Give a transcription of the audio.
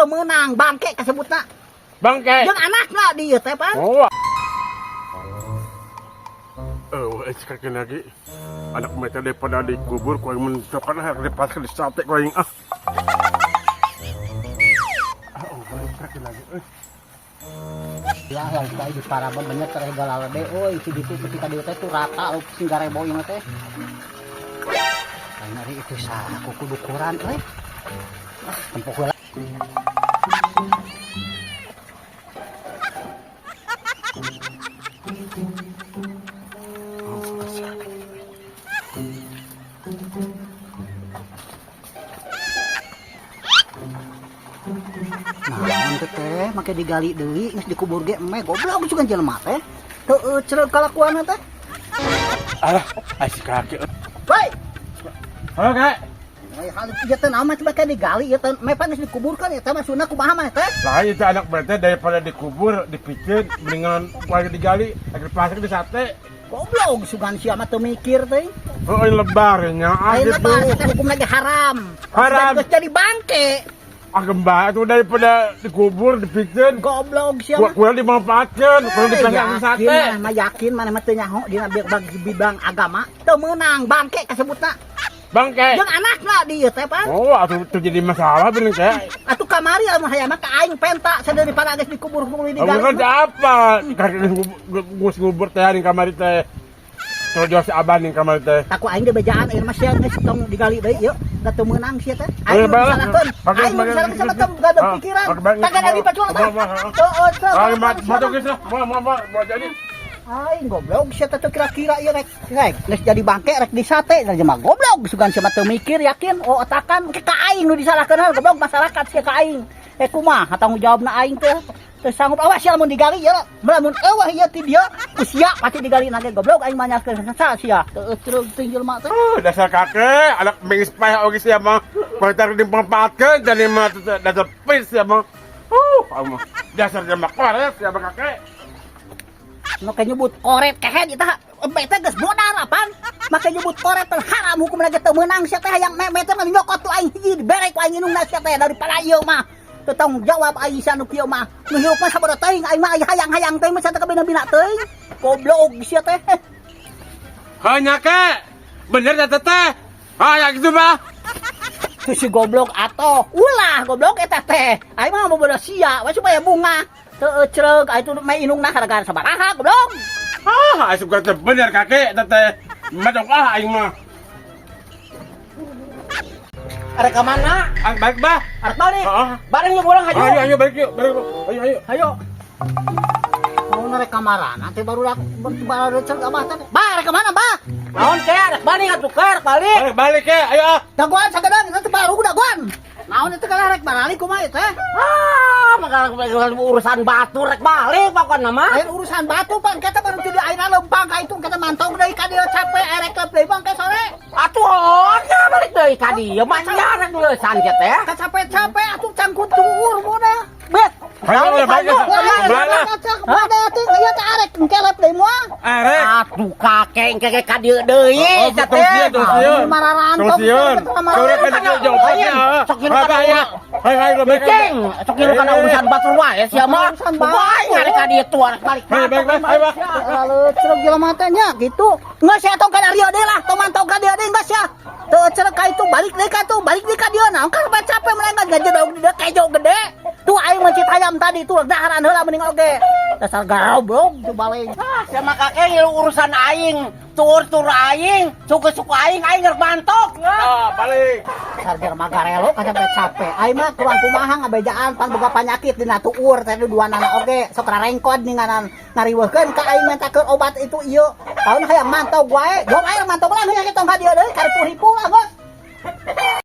teu meunang bangke kasebutna. Bangke. Jeung anakna di ieu teh, Pan. Oh. Sekali lagi. Anak mereka daripada dikubur, kau yang mencokan dipasang di sate kau yang sekali lagi. Ya, yang kayak di Paraban banyak terus galala deh. Oh, isi gitu ketika dia teh tuh rata, singgare boy mah teh. Nari itu sah, kudu ukuran, tempuk heula. Nah, teh make digali deui geus dikubur ge eme goblok sugan jelema teh. Teu cereuh kalakuanna teh. Alah, asik kaki. Woi. Halo, Kak. Hal ieu teh naon coba kayak digali ieu teh mepan geus dikuburkan ya teh maksudna kumaha mah teh? Lah itu anak mereka daripada dikubur, dipikeun mendingan kuali digali, agar pasang di sate. Goblok sugan sia mah teu mikir teh. Oh, lebarnya Ayeuna gitu. bahasa teh hukum lagi haram. Haram. Geus jadi bangke. Gembah itu daripada dikubur, dipikeun. Goblok sia mah. Kuali dimanfaatkeun, kuali dipasang di sate. Yakin mah yakin mana mah teu nyaho dina bagi bidang agama teu meunang bangke kasebutna. Bangke. Jeung anakna di ieu teh, Pan. Oh, atuh jadi masalah bener Kak. Atuh kamari mah hayang mah ka aing penta sadaripada geus dikubur kudu digali. Kamu kan apa? Kakek gus ngubur teh di kamar teh. Kalau jual si abah di kamar teh. Taku aing di bejaan ieu mah sia geus tong digali deui yeuh. Da teu meunang sia teh. Ayo, Aing balas. disalahkeun. Pakai Aing bagian disalahkeun sama gitu. teu gak ada Ah, pikiran. pakai bagian Kagak ada gitu. dipacul tah. Bawa. Ayo, matu geus. Mau jadi. Aing goblok sia teh kira-kira ieu rek geus jadi bangke rek di sate da mah goblok sugan sia mah teu mikir yakin oh otakan ke ka aing nu disalahkeun goblok masyarakat sia ka aing. Kumaha tanggung jawabna aing teh? Teu sanggup awas sia lamun digali ya. Lamun eueuh ieu ti dieu ku sia pasti digali nage goblok aing mah nyaskeun sa sia. Teu terus tinggal mah teh. Dasar kakek, anak mengis payah oge sia mah. Kualitas dimanfaatkeun dan mah dasar pis sia mah. Mah dasar dia mah koret sia mah kakek. Nu ke nyebut koret kehe eta empe teh geus modal apaan? Make nyebut koret teh haram hukum lagi teu meunang sia teh hayang meme teh nyokot tu aing hiji dibere ku aing inungna sia teh daripada ieu mah. Teu tanggung jawab aing sia nu kieu mah. Nu hirup mah sabada teuing aing mah hayang-hayang teh mah sia teh kabina-bina teuing. Goblok sia teh. Hanya Kak. Bener teh. Ah, gitu mah. Tu si goblok atoh. Ulah goblok eta teh. Aing mah bobodo sia, we supaya bunga. Teu cereug atuh mah inungna gara-gara sabaraha goblok. Asup kata bener kakek teh. Madong aing mah. Arek ka mana? Baik bah. Arek balik. Heeh. Bareng yuk pulang hayu. Ayo balik yuk. Ayo. Hayo. Mau narek kamara, nanti baru baru cek abah teh. Bah, arek ka mana, Bah? Naon teh arek balik atuh keur balik. Balik ya. Ayo. Dagoan sagadan nanti baru dagoan. Naon itu kan rek balik kumaha teh? Maka urusan batu rek balik pokona mah. Lain urusan batu pan kita baru jadi airna lempang ka itu kita mantau deui ka dieu capek erek ke deui bang ke sore. Atuh nya balik deui ka dieu mah nya rek leusan kieu teh. Ka capek-capek atuh cangkut tuur moda. Bet. Ayo balik. Ada teh lihat arek kelep deui moal. Arek. Atuh kakek engke ka dieu deui teh. Terus Mararantong. Sore kan jawabnya. Ayo balik. Ceng, sok ieu kana urusan batu wae sia mah. Bae ngarek ka dieu tuh arek balik. Ayo. Lalu cereg jelema teh nya gitu. Geus sia tong kana dieu deui lah, tong mantau ka dieu deui geus sia. Teu cereg ka itu balik deui ka tuh, balik deui ka dieu naon kan capek mereka gajedog di dieu kejo gede. Tuh aing mencit hayam tadi tuh daharan heula mending oge. Dasar goblok tuh balik. Sia mah kakek ieu urusan aing. Tur aing, suku-suku aing rek bantok. Balik. Sarger magarelo ka capek. Aing mah kurang kumaha ngabejaan pan boga panyakit dina tuur teh duanana oge sok rarengkod ninganan ngariweuhkeun ka aing mentakeun obat itu ieu. Taun hayang mantau wae. Jom aing mantau ulang nya kita ka dieu deui karepur hipu lah, Bos.